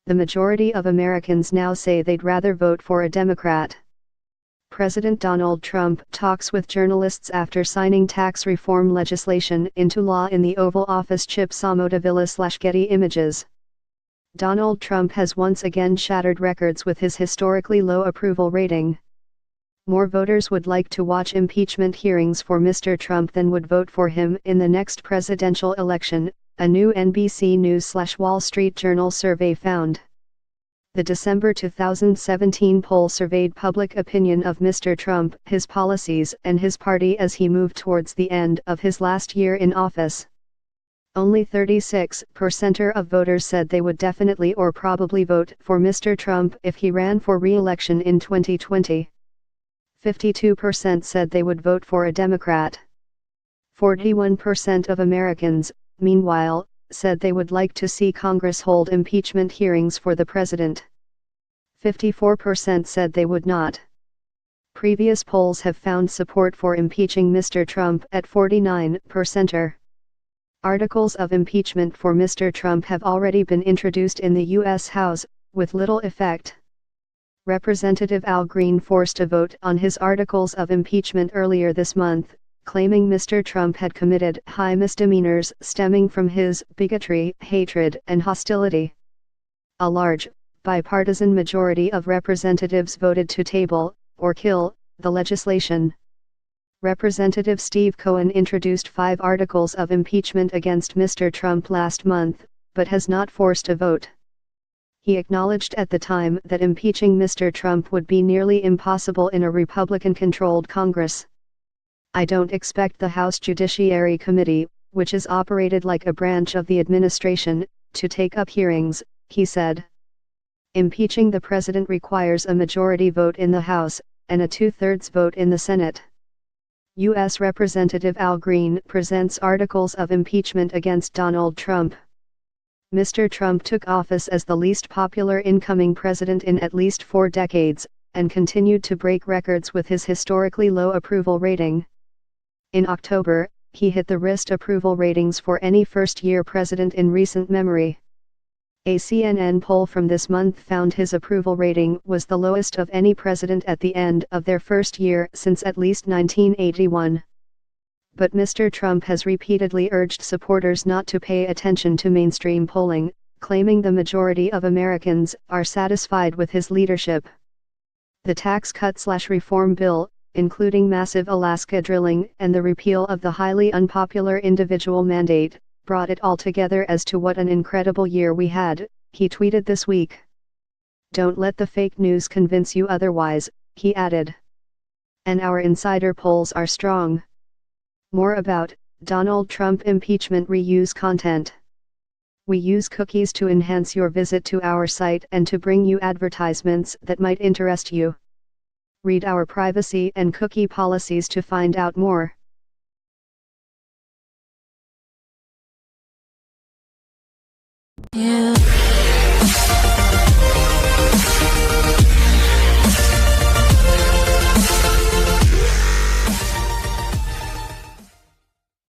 The majority of Americans now say they'd rather vote for a Democrat. President Donald Trump talks with journalists after signing tax reform legislation into law in the Oval Office Chip Somodevilla / Getty Images. Donald Trump has once again shattered records with his historically low approval rating. More voters would like to watch impeachment hearings for Mr. Trump than would vote for him in the next presidential election, a new NBC News / Wall Street Journal survey found. The December 2017 poll surveyed public opinion of Mr. Trump, his policies, and his party as he moved towards the end of his last year in office. Only 36% of voters said they would definitely or probably vote for Mr. Trump if he ran for re-election in 2020. 52% said they would vote for a Democrat. 41% of Americans, meanwhile, said they would like to see Congress hold impeachment hearings for the president. 54% said they would not. Previous polls have found support for impeaching Mr. Trump at 49%. Articles of impeachment for Mr. Trump have already been introduced in the U.S. House, with little effect. Representative Al Green forced a vote on his articles of impeachment earlier this month, claiming Mr. Trump had committed high misdemeanors stemming from his bigotry, hatred, and hostility. A large, bipartisan majority of representatives voted to table, or kill, the legislation. Representative Steve Cohen introduced 5 articles of impeachment against Mr. Trump last month, but has not forced a vote. He acknowledged at the time that impeaching Mr. Trump would be nearly impossible in a Republican-controlled Congress. "I don't expect the House Judiciary Committee, which is operated like a branch of the administration, to take up hearings," he said. Impeaching the president requires a majority vote in the House, and a 2/3 vote in the Senate. U.S. Representative Al Green presents articles of impeachment against Donald Trump. Mr. Trump took office as the least popular incoming president in at least 4 decades, and continued to break records with his historically low approval rating. In October, he hit the worst approval ratings for any first-year president in recent memory. A CNN poll from this month found his approval rating was the lowest of any president at the end of their first year since at least 1981. But Mr. Trump has repeatedly urged supporters not to pay attention to mainstream polling, claiming the majority of Americans are satisfied with his leadership. The tax cut/reform bill, including massive Alaska drilling and the repeal of the highly unpopular individual mandate, brought it all together as to what an incredible year we had, he tweeted this week. "Don't let the fake news convince you otherwise," he added. "And our insider polls are strong." More about Donald Trump impeachment reuse content. We use cookies to enhance your visit to our site and to bring you advertisements that might interest you. Read our privacy and cookie policies to find out more. Yeah.